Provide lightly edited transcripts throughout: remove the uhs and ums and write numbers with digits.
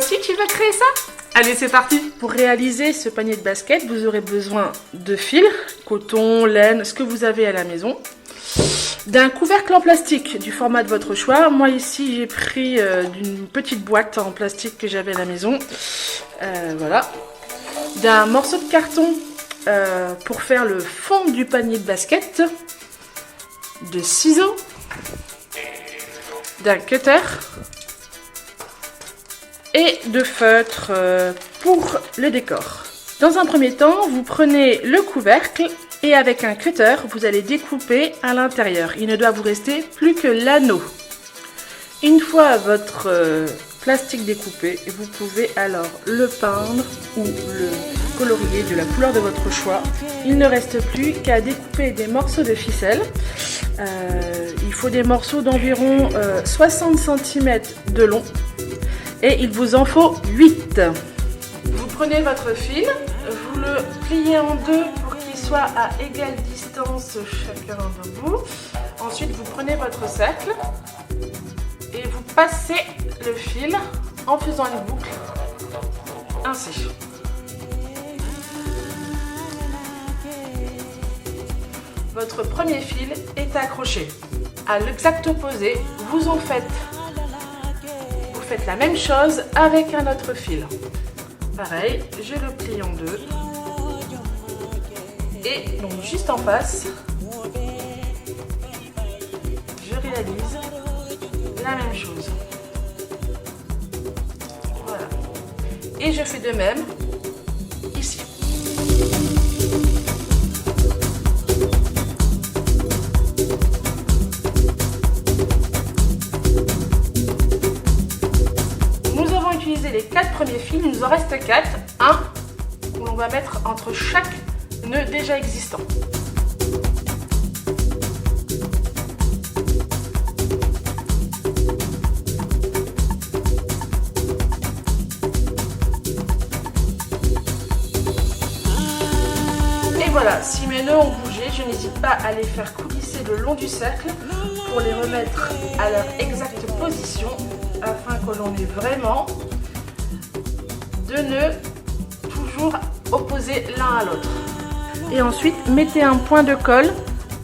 aussi tu vas créer ça? Allez, c'est parti! Pour réaliser ce panier de basket, vous aurez besoin de fil, coton, laine, ce que vous avez à la maison. D'un couvercle en plastique du format de votre choix. Moi ici j'ai pris d'une petite boîte en plastique que j'avais à la maison. Voilà. D'un morceau de carton pour faire le fond du panier de basket. De ciseaux. D'un cutter. Et de feutre pour le décor. Dans un premier temps, vous prenez le couvercle et avec un cutter, vous allez découper à l'intérieur. Il ne doit vous rester plus que l'anneau. Une fois votre plastique découpé, vous pouvez alors le peindre ou le colorier de la couleur de votre choix. Il ne reste plus qu'à découper des morceaux de ficelle. Il faut des morceaux d'environ 60 cm de long et il vous en faut 8. Vous prenez votre fil, vous le pliez en deux pour qu'il soit à égale distance chacun de vous. Ensuite, vous prenez votre cercle et vous passez le fil en faisant une boucle, ainsi. Votre premier fil est accroché. À l'exact opposé, vous faites la même chose avec un autre fil. Pareil, je le plie en deux. Et donc juste en face, je réalise la même chose. Voilà. Et je fais de même ici. Nous avons utilisé les 4 premiers fils, il nous en reste 4. Un où l'on va mettre entre chaque nœud déjà existant. Et voilà, si mes nœuds ont bougé, je n'hésite pas à les faire coulisser le long du cercle pour les remettre à leur exacte position afin que l'on ait vraiment 2 nœuds toujours opposés l'un à l'autre. Et ensuite, mettez un point de colle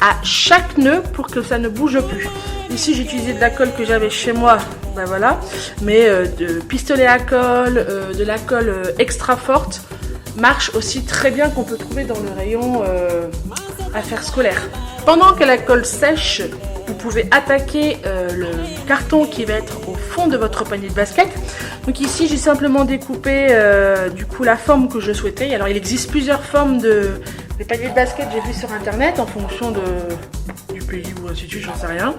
à chaque nœud pour que ça ne bouge plus. Ici, j'ai utilisé de la colle que j'avais chez moi, ben voilà, mais de pistolet à colle, de la colle extra forte marche aussi très bien, qu'on peut trouver dans le rayon affaires scolaires. Pendant que la colle sèche, vous pouvez attaquer le carton qui va être au fond de votre panier de basket. Donc ici, j'ai simplement découpé du coup la forme que je souhaitais. Alors il existe plusieurs formes de paniers de basket, j'ai vu sur internet en fonction du pays ou ainsi de suite, j'en sais rien.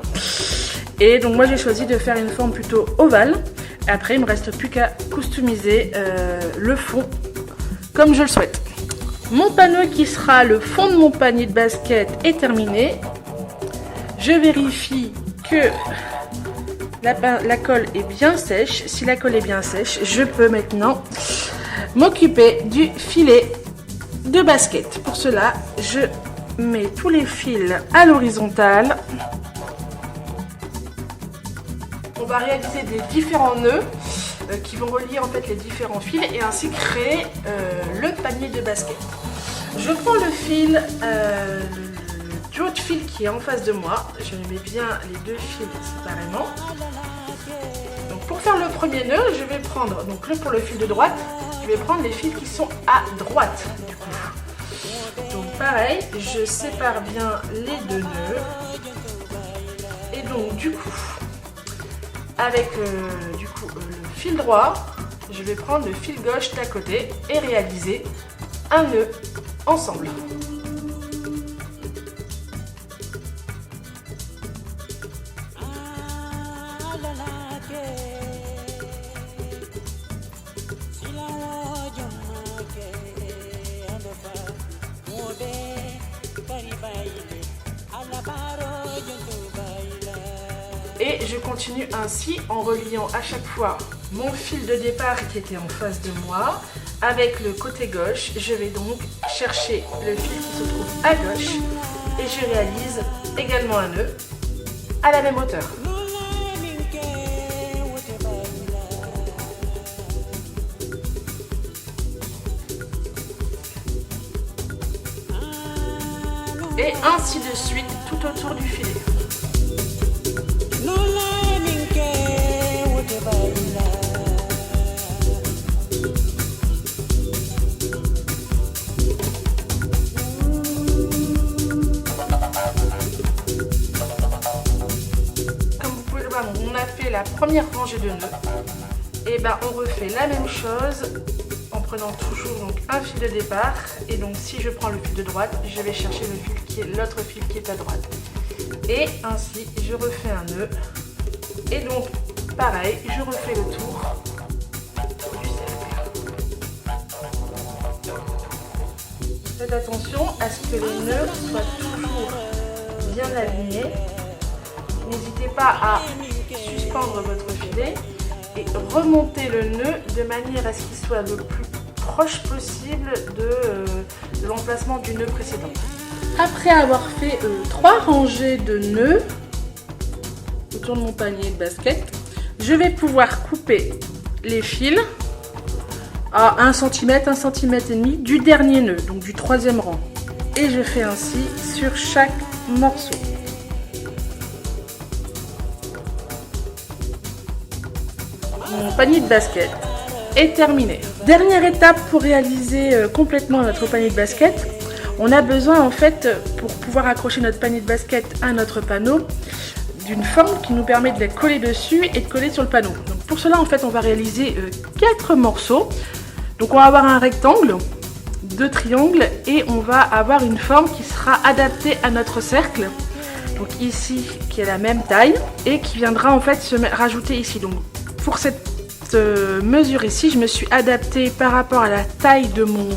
Et donc moi j'ai choisi de faire une forme plutôt ovale. Et après il me reste plus qu'à customiser le fond comme je le souhaite. Mon panneau qui sera le fond de mon panier de basket est terminé. Je vérifie que la colle est bien sèche. Si la colle est bien sèche, je peux maintenant m'occuper du filet de basket. Pour cela, je mets tous les fils à l'horizontale. On va réaliser des différents nœuds qui vont relier en fait les différents fils et ainsi créer le panier de basket. Je prends le fil, du haut de fil qui est en face de moi. Je mets bien les deux fils séparément. Donc pour faire le premier nœud, je vais prendre, donc pour le fil de droite, je vais prendre les fils qui sont à droite du coup. Donc pareil, je sépare bien les deux nœuds. Et donc du coup, avec le fil droit, je vais prendre le fil gauche d'à côté et réaliser un nœud ensemble. Et je continue ainsi en reliant à chaque fois mon fil de départ qui était en face de moi avec le côté gauche. Je vais donc chercher le fil qui se trouve à gauche et je réalise également un nœud à la même hauteur. Et ainsi de suite tout autour du filet. Comme vous pouvez le voir, on a fait la première rangée de nœuds. Et ben on refait la même chose en prenant toujours donc un fil de départ. Et donc si je prends le fil de droite, je vais chercher l'autre fil qui est à droite. Et ainsi je refais un nœud. Et donc pareil, je refais le tour du cercle. Faites attention à ce que les nœuds soient toujours bien alignés. N'hésitez pas à suspendre votre filet et remonter le nœud de manière à ce qu'il soit le plus proche possible de l'emplacement du nœud précédent. Après avoir fait 3 rangées de nœuds autour de mon panier de basket, je vais pouvoir couper les fils à 1 cm, 1,5 cm du dernier nœud, donc du 3e rang. Et je fais ainsi sur chaque morceau. Mon panier de basket est terminé. Dernière étape pour réaliser complètement notre panier de basket, on a besoin en fait, pour pouvoir accrocher notre panier de basket à notre panneau, d'une forme qui nous permet de la coller dessus et de coller sur le panneau. Donc pour cela en fait on va réaliser 4 morceaux. Donc on va avoir un rectangle, 2 triangles et on va avoir une forme qui sera adaptée à notre cercle. Donc ici qui est la même taille et qui viendra en fait se rajouter ici. Donc pour cette mesure ici, je me suis adaptée par rapport à la taille de mon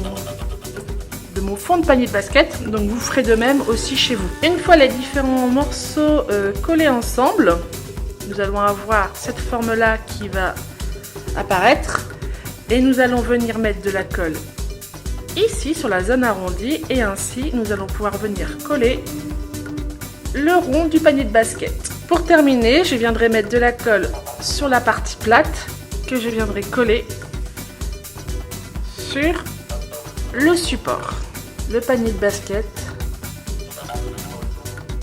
fond de panier de basket. Donc vous ferez de même aussi chez vous. Une fois les différents morceaux collés ensemble, nous allons avoir cette forme là qui va apparaître. Et nous allons venir mettre de la colle ici sur la zone arrondie. Et ainsi nous allons pouvoir venir coller le rond du panier de basket. Pour terminer, je viendrai mettre de la colle sur la partie plate que je viendrai coller sur le support. Le panier de basket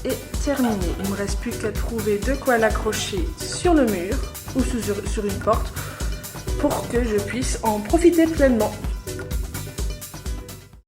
est terminé. Il ne me reste plus qu'à trouver de quoi l'accrocher sur le mur ou sur une porte pour que je puisse en profiter pleinement.